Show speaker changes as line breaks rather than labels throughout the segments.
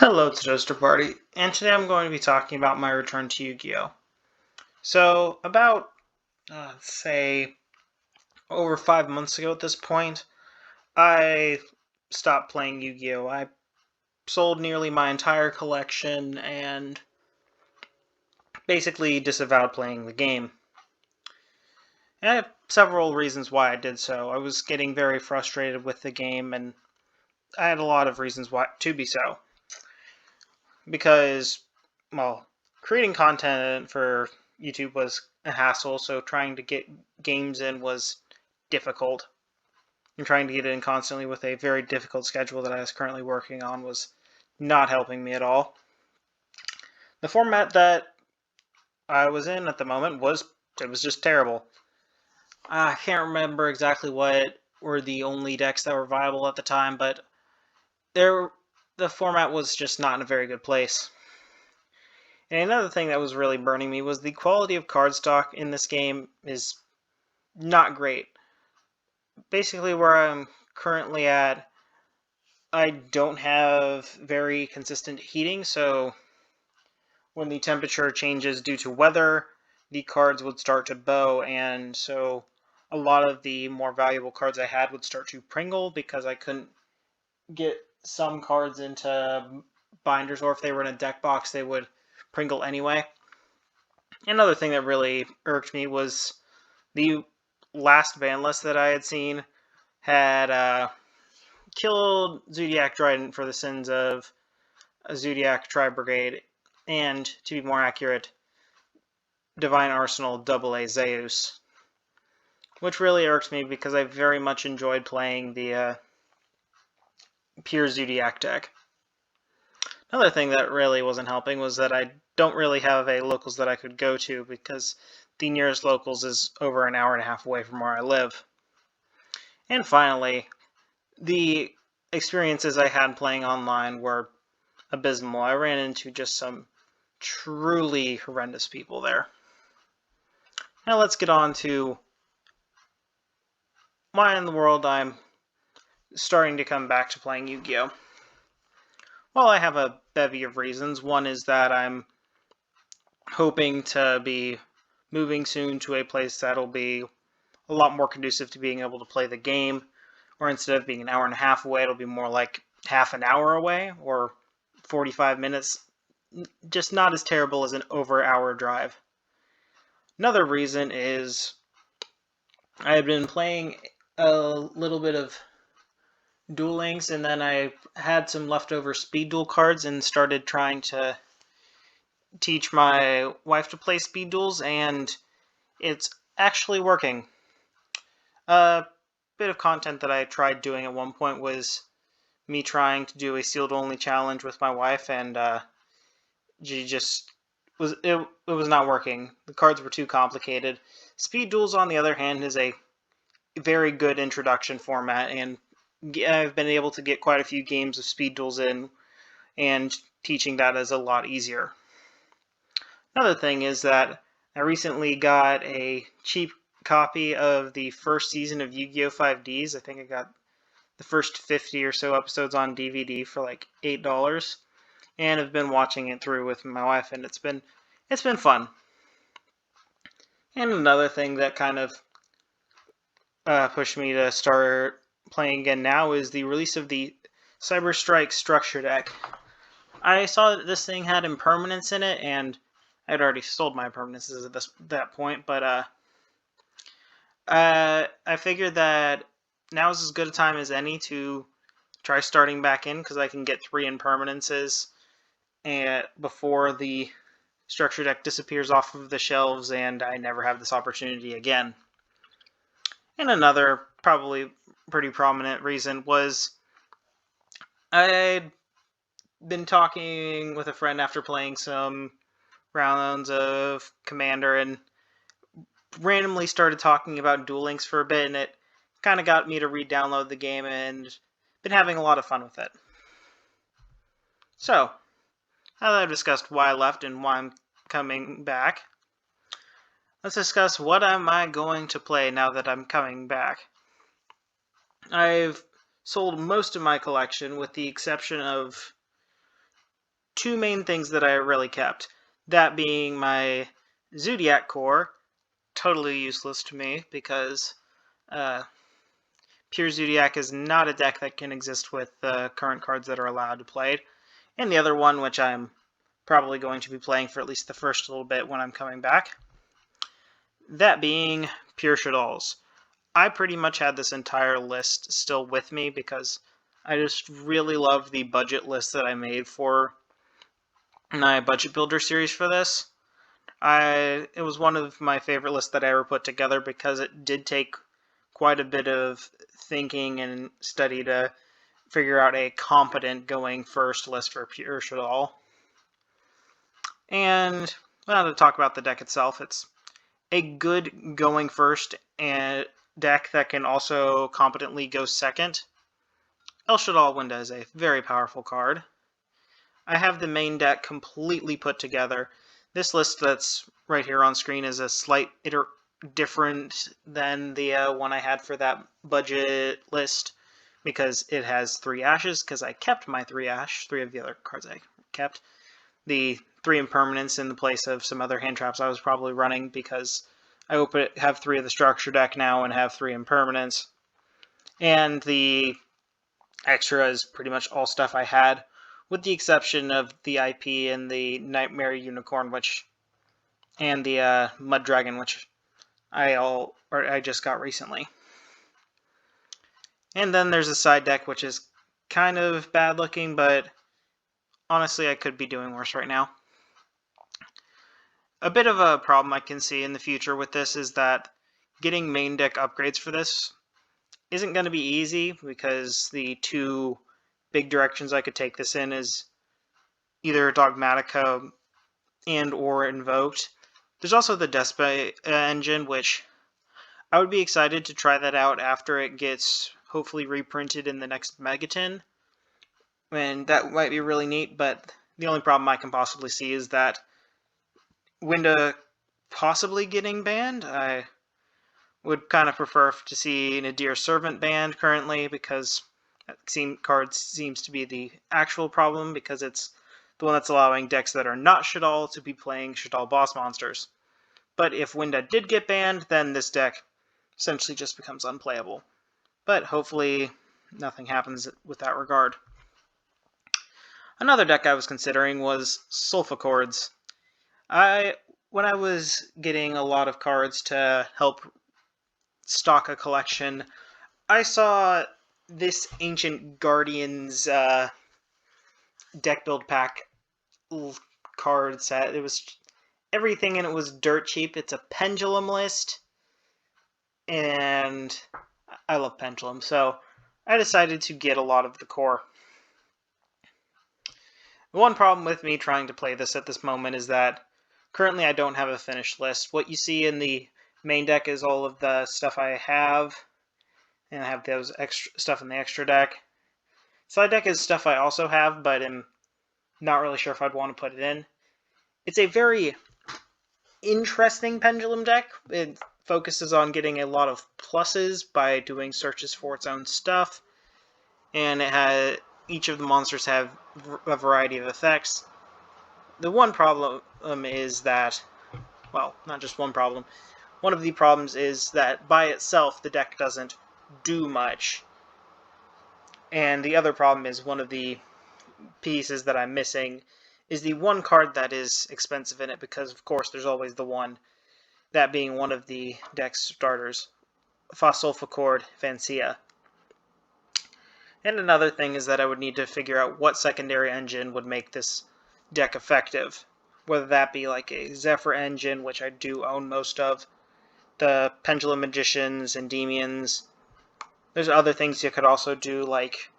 Hello, it's Toaster Party, and today I'm going to be talking about my return to Yu-Gi-Oh! So, about, let's say, over 5 months ago at this point, I stopped playing Yu-Gi-Oh! I sold nearly my entire collection and basically disavowed playing the game. And I have several reasons why I did so. I was getting very frustrated with the game, and I had a lot of reasons why to be so. Because, well, creating content for YouTube was a hassle, so trying to get games in was difficult. And trying to get it in constantly with a very difficult schedule that I was currently working on was not helping me at all. The format that I was in at the moment was just terrible. I can't remember exactly what were the only decks that were viable at the time, but the format was just not in a very good place. And another thing that was really burning me was the quality of cardstock in this game is not great. Basically, where I'm currently at, I don't have very consistent heating, so when the temperature changes due to weather, the cards would start to bow, and so a lot of the more valuable cards I had would start to pringle because I couldn't get some cards into binders, or if they were in a deck box, they would pringle anyway. Another thing that really irked me was the last ban list that I had seen had killed Zodiac Trident for the sins of a Zodiac Tri-Brigade, and, to be more accurate, Divine Arsenal AA Zeus, which really irks me because I very much enjoyed playing the pure Zodiac deck. Another thing that really wasn't helping was that I don't really have a locals that I could go to because the nearest locals is over an hour and a half away from where I live. And finally, the experiences I had playing online were abysmal. I ran into just some truly horrendous people there. Now let's get on to why in the world I'm starting to come back to playing Yu-Gi-Oh! Well, I have a bevy of reasons. One is that I'm hoping to be moving soon to a place that'll be a lot more conducive to being able to play the game, or instead of being an hour and a half away, it'll be more like half an hour away, or 45 minutes. Just not as terrible as an over-hour drive. Another reason is I had been playing a little bit of Duel Links, and then I had some leftover Speed Duel cards and started trying to teach my wife to play Speed Duels, and it's actually working. A bit of content that I tried doing at one point was me trying to do a sealed only challenge with my wife, and she just it was not working. The cards were too complicated. Speed Duels, on the other hand, is a very good introduction format, and I've been able to get quite a few games of Speed Duels in, and teaching that is a lot easier. Another thing is that I recently got a cheap copy of the first season of Yu-Gi-Oh! 5Ds. I think I got the first 50 or so episodes on DVD for like $8, and have been watching it through with my wife, and it's been fun. And another thing that kind of pushed me to start playing again now is the release of the Cyberstrike structure deck. I saw that this thing had impermanence in it, and I'd already sold my impermanences at that point, but I figured that now is as good a time as any to try starting back in, because I can get 3 impermanences before the structure deck disappears off of the shelves, and I never have this opportunity again. And another probably pretty prominent reason was I'd been talking with a friend after playing some rounds of Commander, and randomly started talking about Duel Links for a bit, and it kind of got me to re-download the game, and been having a lot of fun with it. So, now that I've discussed why I left and why I'm coming back, let's discuss what am I going to play now that I'm coming back. I've sold most of my collection with the exception of two main things that I really kept. That being my Zodiac core, totally useless to me because pure Zodiac is not a deck that can exist with the current cards that are allowed to play. And the other one, which I'm probably going to be playing for at least the first little bit when I'm coming back, that being pure Shaddolls. I pretty much had this entire list still with me because I just really love the budget list that I made for my budget builder series for this. It was one of my favorite lists that I ever put together because it did take quite a bit of thinking and study to figure out a competent going first list for pure Shaddol. And well, to talk about the deck itself, it's a good going first and deck that can also competently go second. El Shaddol Winda is a very powerful card. I have the main deck completely put together. This list that's right here on screen is a slight different than the one I had for that budget list because it has 3 ashes, because I kept my 3 ash, 3 of the other cards I kept. The 3 impermanents in the place of some other hand traps I was probably running because I have 3 of the structure deck now and have 3 impermanents. And the extra is pretty much all stuff I had, with the exception of the IP and the Nightmare Unicorn, and the Mud Dragon, which I just got recently. And then there's a side deck, which is kind of bad looking, but honestly, I could be doing worse right now. A bit of a problem I can see in the future with this is that getting main deck upgrades for this isn't going to be easy, because the 2 big directions I could take this in is either Dogmatica and or Invoked. There's also the Despa engine, which I would be excited to try that out after it gets hopefully reprinted in the next Megaton, and that might be really neat, but the only problem I can possibly see is that Winda possibly getting banned. I would kind of prefer to see Nadir Servant banned currently, because that card seems to be the actual problem, because it's the one that's allowing decks that are not Shaddol to be playing Shaddol boss monsters. But if Winda did get banned, then this deck essentially just becomes unplayable. But hopefully nothing happens with that regard. Another deck I was considering was Sulfachords. When I was getting a lot of cards to help stock a collection, I saw this Ancient Guardians deck build pack card set. It was everything in it was dirt cheap. It's a pendulum list, and I love pendulum, so I decided to get a lot of the core. The one problem with me trying to play this at this moment is that currently I don't have a finished list. What you see in the main deck is all of the stuff I have, and I have those extra stuff in the extra deck. Side deck is stuff I also have, but I'm not really sure if I'd want to put it in. It's a very interesting pendulum deck. It focuses on getting a lot of pluses by doing searches for its own stuff, and each of the monsters have a variety of effects. The one problem is that, well, not just one problem. One of the problems is that by itself the deck doesn't do much. And the other problem is one of the pieces that I'm missing is the one card that is expensive in it, because of course there's always the one, that being one of the deck's starters, Sulfachord Fancia. And another thing is that I would need to figure out what secondary engine would make this deck effective. Whether that be like a Zephyr engine, which I do own most of, the Pendulum Magicians, Endymions. There's other things you could also do, like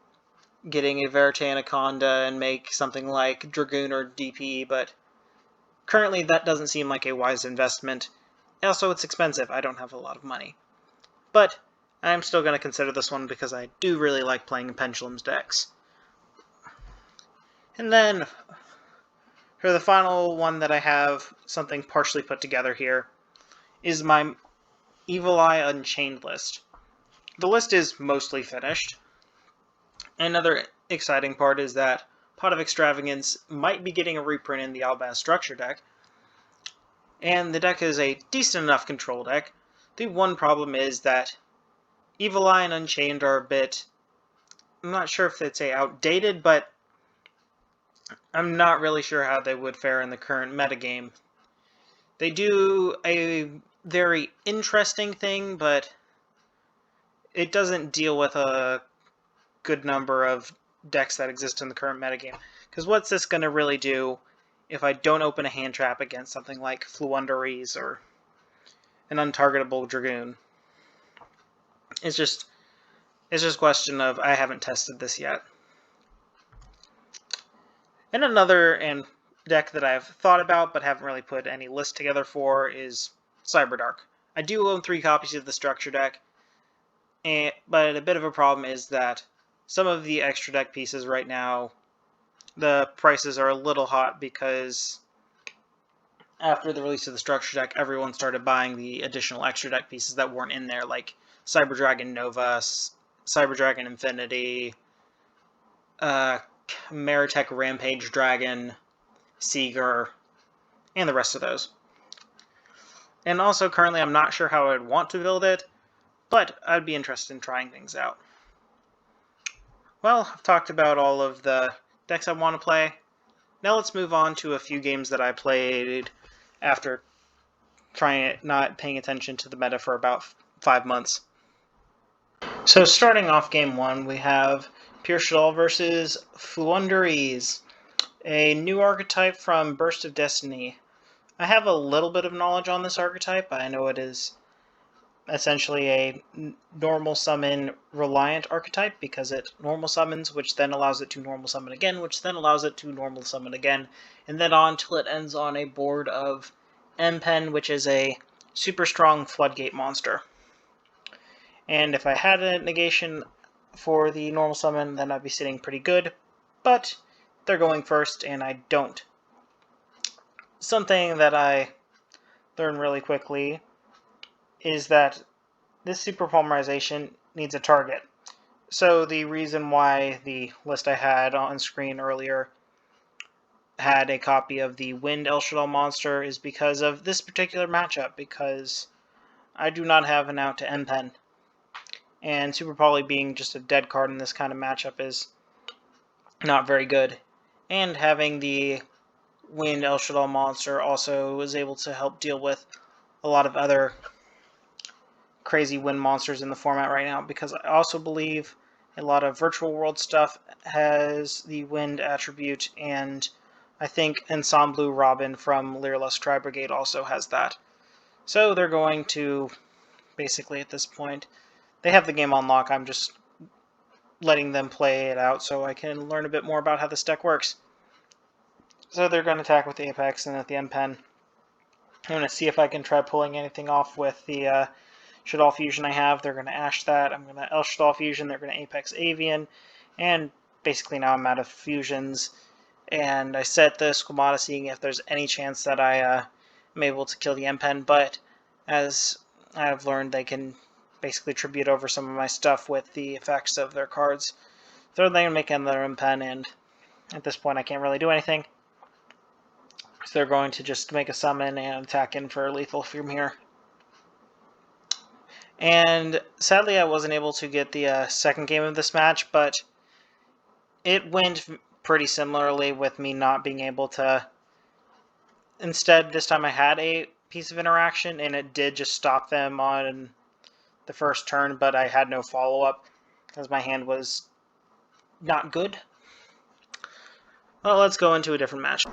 getting a Verite Anaconda and make something like Dragoon or DP, but currently that doesn't seem like a wise investment. Also, it's expensive. I don't have a lot of money. But I'm still going to consider this one because I do really like playing Pendulum's decks. And then, for the final one that I have something partially put together here, is my Evil Eye Unchained list. The list is mostly finished. Another exciting part is that Pot of Extravagance might be getting a reprint in the Albaz Structure deck. And the deck is a decent enough control deck. The one problem is that Evil Eye and Unchained are a bit... I'm not sure if it's outdated, but I'm not really sure how they would fare in the current metagame. They do a very interesting thing, but it doesn't deal with a good number of decks that exist in the current metagame. Because what's this going to really do if I don't open a hand trap against something like Floowandereeze or an untargetable Dragoon? It's just a question of I haven't tested this yet. And another deck that I've thought about but haven't really put any list together for is Cyberdark. I do own 3 copies of the structure deck, but a bit of a problem is that some of the extra deck pieces right now, the prices are a little hot because after the release of the structure deck, everyone started buying the additional extra deck pieces that weren't in there, like Cyber Dragon Nova, Cyber Dragon Infinity, Meritech Rampage Dragon, Seeger, and the rest of those. And also, currently, I'm not sure how I'd want to build it, but I'd be interested in trying things out. Well, I've talked about all of the decks I want to play. Now let's move on to a few games that I played after not paying attention to the meta for about 5 months. So starting off game 1, we have Pure Shaddoll versus Floowandereeze, a new archetype from Burst of Destiny. I have a little bit of knowledge on this archetype. I know it is essentially a normal summon reliant archetype because it normal summons, which then allows it to normal summon again, which then allows it to normal summon again, and then on till it ends on a board of M-Pen, which is a super strong floodgate monster. And if I had a negation for the normal summon, then I'd be sitting pretty good, but they're going first and I don't. Something that I learned really quickly is that this super polymerization needs a target. So the reason why the list I had on screen earlier had a copy of the Wind El Shaddoll monster is because of this particular matchup, because I do not have an out to M-Pen. And Super Poly being just a dead card in this kind of matchup is not very good. And having the Wind El Shaddoll monster also was able to help deal with a lot of other crazy wind monsters in the format right now, because I also believe a lot of virtual world stuff has the wind attribute, and I think Ensemble Robin from Lyrlust Tri Brigade also has that. So they're going to, basically at this point, they have the game on lock. I'm just letting them play it out so I can learn a bit more about how this deck works. So they're going to attack with the Apex and at the M-Pen. I'm going to see if I can try pulling anything off with the Shaddoll Fusion I have. They're going to Ash that. I'm going to El Shaddoll Fusion. They're going to Apex Avian. And basically now I'm out of fusions. And I set the Squamata seeing if there's any chance that I am able to kill the M-Pen. But as I've learned, they can basically tribute over some of my stuff with the effects of their cards. So they're going to make another M-Pen, and at this point I can't really do anything. So they're going to just make a summon and attack in for lethal from here. And sadly I wasn't able to get the second game of this match, but it went pretty similarly with me not being able to... Instead, this time I had a piece of interaction, and it did just stop them on the first turn, but I had no follow-up, because my hand was not good. Well, let's go into a different match.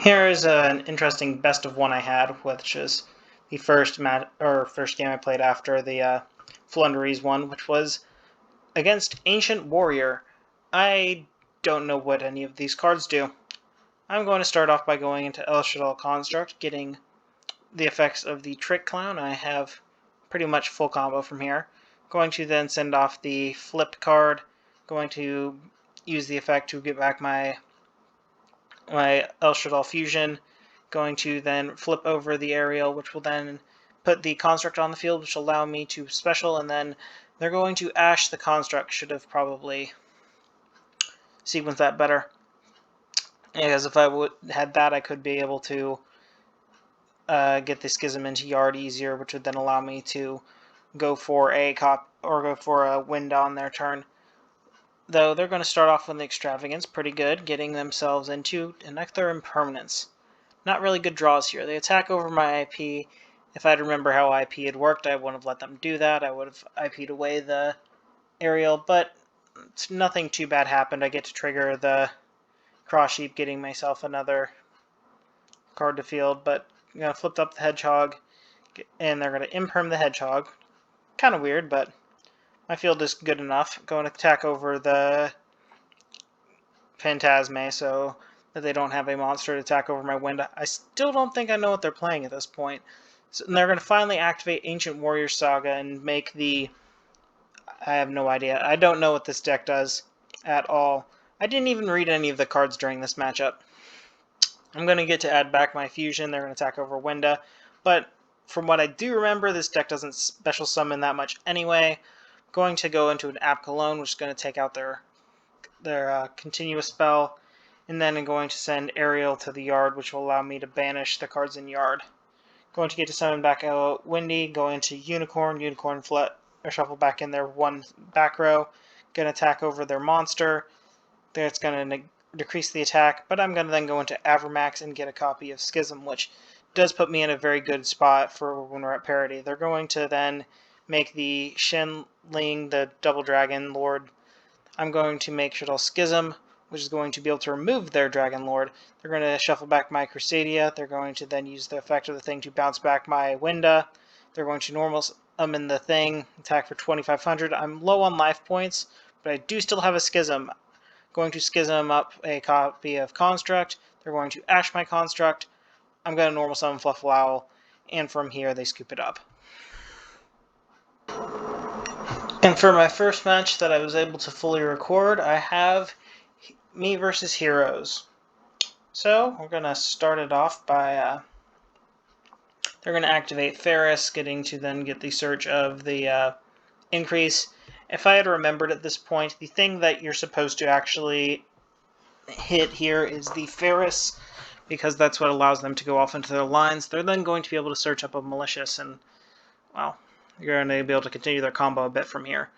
Here is an interesting best of one I had, which is the first game I played after the Floowandereeze one, which was against Ancient Warrior. I don't know what any of these cards do. I'm going to start off by going into El Shaddoll Construct, getting the effects of the Trick Clown. I have pretty much full combo from here. Going to then send off the Flip card, going to use the effect to get back my El Shaddoll Fusion, going to then flip over the Aerial, which will then put the Construct on the field, which will allow me to special, and then they're going to Ash the Construct. Should have probably sequence that better. Because if I had that, I could be able to get the Schism into yard easier, which would then allow me to go for a wind on their turn. Though they're going to start off with the Extravagance pretty good, getting themselves into their Impermanence. Not really good draws here. They attack over my IP. If I'd remember how IP had worked, I wouldn't have let them do that. I would have IP'd away the aerial, but nothing too bad happened. I get to trigger the Cross Sheep, getting myself another card to field, but I'm going to flip up the Hedgehog, and they're going to Imperm the Hedgehog. Kind of weird, but my field is good enough. Going to attack over the Phantasme so that they don't have a monster to attack over my wind. I still don't think I know what they're playing at this point. So they're going to finally activate Ancient Warrior Saga and make the... I have no idea. I don't know what this deck does at all. I didn't even read any of the cards during this matchup. I'm going to get to add back my Fusion. They're going to attack over Winda. But from what I do remember, this deck doesn't special summon that much anyway. I'm going to go into an App Cologne, which is going to take out their continuous spell. And then I'm going to send Aerial to the yard, which will allow me to banish the cards in yard. Going to get to summon back out Windy, go into Unicorn, shuffle back in their one back row. Going to attack over their monster. That's going to decrease the attack, but I'm going to then go into Avermax and get a copy of Schism, which does put me in a very good spot for when we're at parity. They're going to then make the Shenling, the Double Dragon Lord. I'm going to make Shaddoll Schism, which is going to be able to remove their Dragon Lord. They're going to shuffle back my Crusadia. They're going to then use the effect of the thing to bounce back my Winda. They're going to normal summon the thing, attack for 2,500. I'm low on life points, but I do still have a Schism. Going to Schism up a copy of Construct. They're going to Ash my Construct. I'm going to normal summon Fluffal Owl, and from here they scoop it up. And for my first match that I was able to fully record, I have me versus Heroes. So we're going to start it off by they're going to activate Ferris, getting to then get the search of the increase. If I had remembered at this point, the thing that you're supposed to actually hit here is the Ferris, because that's what allows them to go off into their lines. They're then going to be able to search up a Malicious, and, well, you're going to be able to continue their combo a bit from here.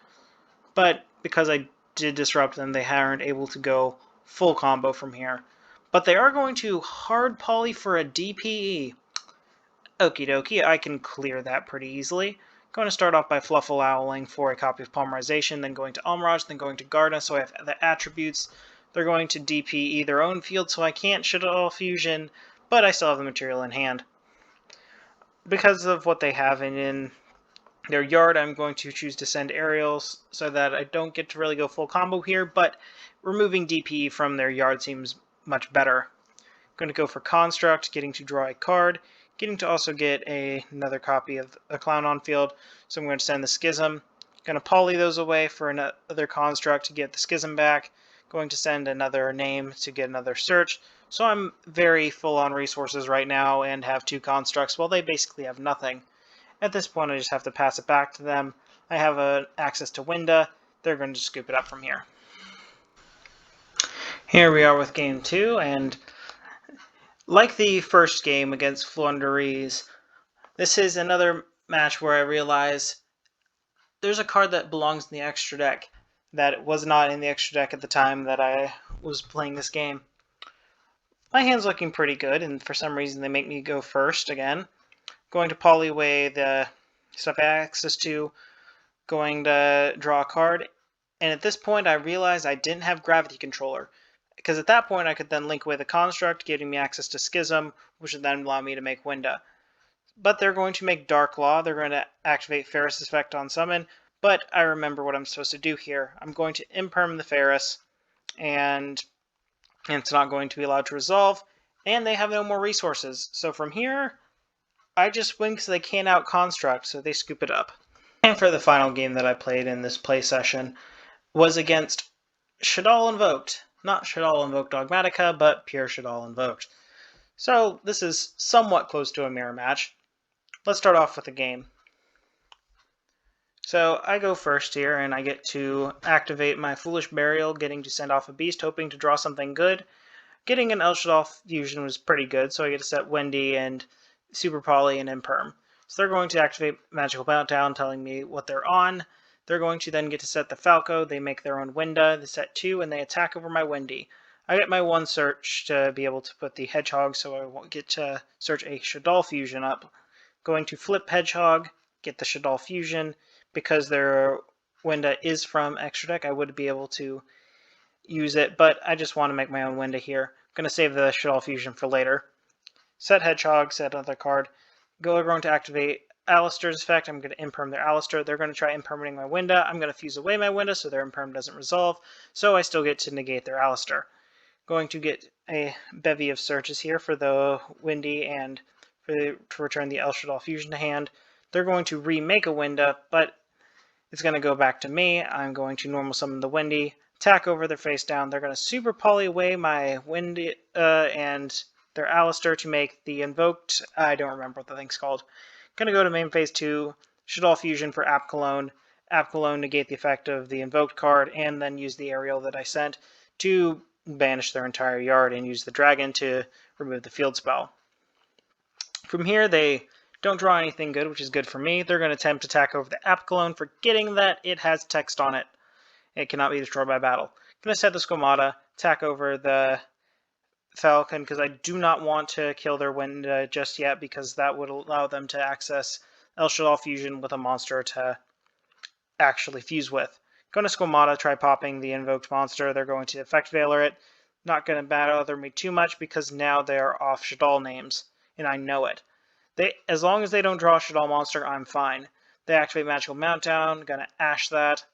But because I did disrupt them, they aren't able to go full combo from here. But they are going to hard poly for a DPE. Okie dokie, I can clear that pretty easily. Going to start off by Fluffal Owling for a copy of Polymerization, then going to Almirage, then going to Garda, so I have the attributes. They're going to DPE their own field, so I can't Shaddoll Fusion, but I still have the material in hand. Because of what they have in their yard, I'm going to choose to send Aerials so that I don't get to really go full combo here, but removing DPE from their yard seems much better. I'm going to go for Construct, getting to draw a card, getting to also get another copy of a Clown on field, so I'm going to send the Schism. Going to poly those away for another Construct to get the Schism back. Going to send another name to get another search. So I'm very full on resources right now and have two Constructs, while they basically have nothing. At this point, I just have to pass it back to them. I have access to Winda. They're going to scoop it up from here. Here we are with Game 2, and like the first game against Flunderies, this is another match where I realize there's a card that belongs in the extra deck that was not in the extra deck at the time that I was playing this game. My hand's looking pretty good, and for some reason they make me go first again. Going to poly away the stuff I have access to, going to draw a card, and at this point I realized I didn't have Gravity Controller, because at that point I could then link away the Construct, giving me access to Schism, which would then allow me to make Winda. But they're going to make Dark Law, they're going to activate Ferris' effect on summon, but I remember what I'm supposed to do here. I'm going to Imperm the Ferris, and it's not going to be allowed to resolve, and they have no more resources. So from here, I just win because they can't out-construct, so they scoop it up. And for the final game that I played in this play session was against Shaddoll Invoked. Not Shaddoll Invoked Dogmatica, but pure Shaddoll Invoked. So this is somewhat close to a mirror match. Let's start off with the game. So I go first here, and I get to activate my Foolish Burial, getting to send off a beast, hoping to draw something good. Getting an Elshadal fusion was pretty good, so I get to set Wendy and Super Poly and Imperm. So they're going to activate Magical Meltdown, telling me what they're on. They're going to then get to set the Falco. They make their own Winda. They set 2, and they attack over my Wendy. I get my 1 search to be able to put the Hedgehog, so I won't get to search a Shadal fusion up. Going to flip Hedgehog, get the Shadal fusion. Because their Winda is from Extra Deck, I would be able to use it, but I just want to make my own Winda here. I'm going to save the Shadal fusion for later. Set Hedgehog, set another card. They're going to activate Alistair's effect. I'm going to imperm their Alistair. They're going to try impermating my Winda. I'm going to fuse away my Winda so their imperm doesn't resolve, so I still get to negate their Alistair. Going to get a bevy of searches here for the Windy and to return the Elshadal fusion to hand. They're going to remake a Winda, but it's going to go back to me. I'm going to normal summon the Wendy, attack over their face down. They're going to super poly away my Wendy and their Alistair to make the invoked. I don't remember what the thing's called. Going to go to main phase 2, Shadal Fusion for App Cologne. App Cologne negate the effect of the invoked card, and then use the aerial that I sent to banish their entire yard and use the dragon to remove the field spell. From here, they don't draw anything good, which is good for me. They're going to attempt to attack over the App Cologne, forgetting that it has text on it. It cannot be destroyed by battle. I'm going to set the Squamata, attack over the Falcon, because I do not want to kill their Winda just yet, because that would allow them to access Elshadal Fusion with a monster to actually fuse with. Going to Squamata, try popping the invoked monster. They're going to Effect Veiler it. Not going to bother me too much, because now they're off Shadal names, and I know it. As long as they don't draw a Shadal monster, I'm fine. They activate Magical Meltdown, gonna Ash that.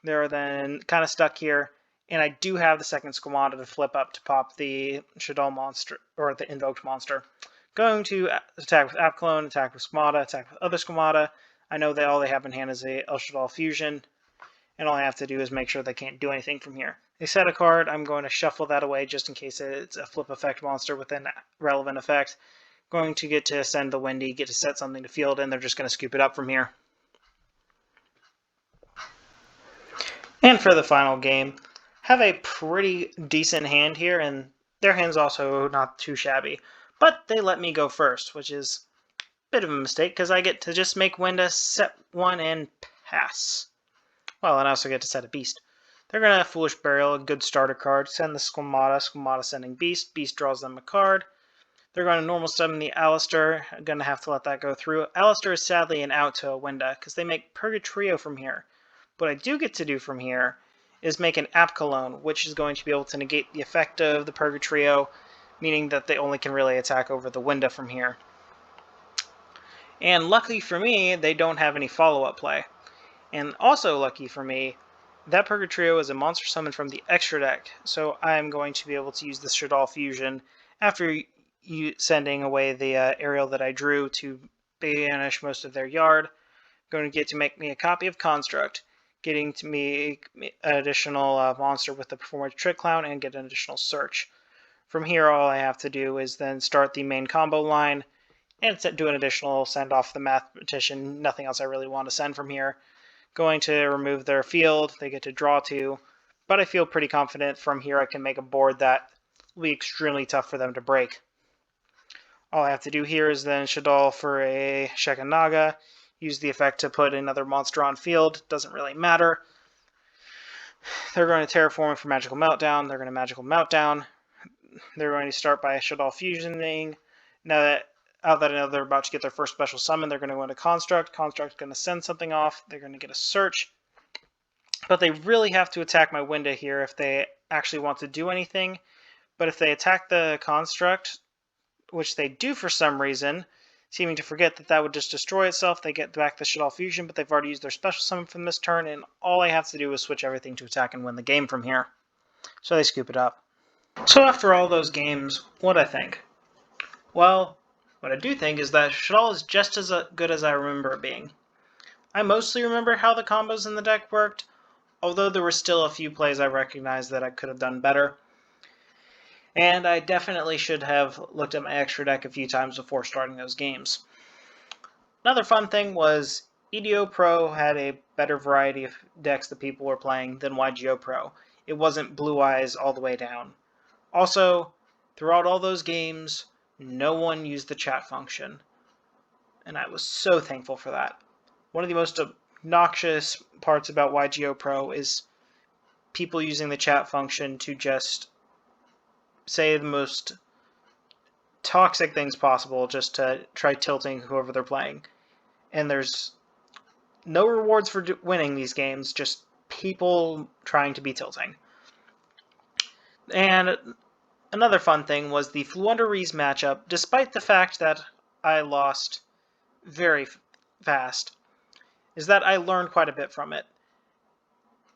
They're then kind of stuck here, and I do have the second Squamata to flip up to pop the Shadal monster, or the invoked monster. Going to attack with App Clone, attack with Squamata, attack with other Squamata. I know that all they have in hand is a El Shadal Fusion, and all I have to do is make sure they can't do anything from here. They set a card, I'm going to shuffle that away just in case it's a flip effect monster with an relevant effect. Going to get to send the Wendy, get to set something to field, and they're just going to scoop it up from here. And for the final game, have a pretty decent hand here, and their hand's also not too shabby. But they let me go first, which is a bit of a mistake, because I get to just make Winda, set 1, and pass. Well, and I also get to set a beast. They're going to have Foolish Burial, a good starter card, send the Squamata, Squamata sending beast, beast draws them a card. They're going to normal summon the Alistair. I'm going to have to let that go through. Alistair is sadly an out to a Winda because they make Purgatrio from here. What I do get to do from here is make an App Cologne, which is going to be able to negate the effect of the Purgatrio, meaning that they only can really attack over the Winda from here. And luckily for me, they don't have any follow-up play. And also lucky for me, that Purgatrio is a monster summon from the extra deck, so I'm going to be able to use the Shadal Fusion after sending away the aerial that I drew to banish most of their yard. Going to get to make me a copy of Construct, getting to make an additional monster with the Performance Trick Clown and get an additional search. From here, all I have to do is then start the main combo line and do an additional send off the Mathematician. Nothing else I really want to send from here. Going to remove their field. They get to draw 2, but I feel pretty confident from here I can make a board that will be extremely tough for them to break. All I have to do here is then Shadal for a Shekanaga, use the effect to put another monster on field, doesn't really matter. They're going to Terraform for Magical Meltdown, they're going to Magical Meltdown. They're going to start by Shadal Fusioning. Now that I know they're about to get their first special summon, they're going to go into Construct. Construct's going to send something off, they're going to get a search. But they really have to attack my Winda here if they actually want to do anything. But if they attack the Construct, which they do for some reason, seeming to forget that that would just destroy itself. They get back the Shadal Fusion, but they've already used their special summon from this turn, and all I have to do is switch everything to attack and win the game from here. So they scoop it up. So after all those games, what I think? Well, what I do think is that Shadal is just as good as I remember it being. I mostly remember how the combos in the deck worked, although there were still a few plays I recognized that I could have done better. And I definitely should have looked at my extra deck a few times before starting those games. Another fun thing was EDO Pro had a better variety of decks that people were playing than Yugioh Pro. It wasn't Blue Eyes all the way down. Also, throughout all those games, no one used the chat function, and I was so thankful for that. One of the most obnoxious parts about Yugioh Pro is people using the chat function to just say the most toxic things possible just to try tilting whoever they're playing. And there's no rewards for winning these games, just people trying to be tilting. And another fun thing was the Flunder-Reese matchup. Despite the fact that I lost very fast, is that I learned quite a bit from it.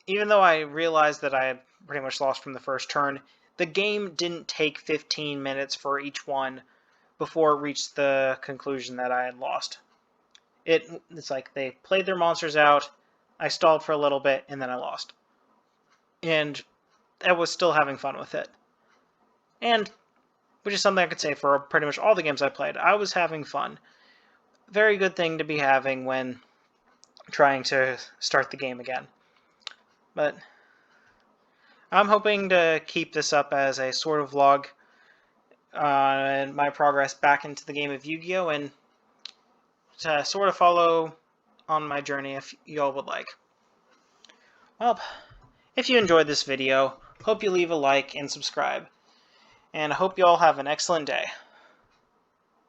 Even though I realized that I had pretty much lost from the first turn, the game didn't take 15 minutes for each one before it reached the conclusion that I had lost. It's like they played their monsters out, I stalled for a little bit, and then I lost. And I was still having fun with it. And, which is something I could say for pretty much all the games I played, I was having fun. Very good thing to be having when trying to start the game again. But I'm hoping to keep this up as a sort of vlog on my progress back into the game of Yu-Gi-Oh! And to sort of follow on my journey if y'all would like. Well, if you enjoyed this video, hope you leave a like and subscribe. And I hope you all have an excellent day.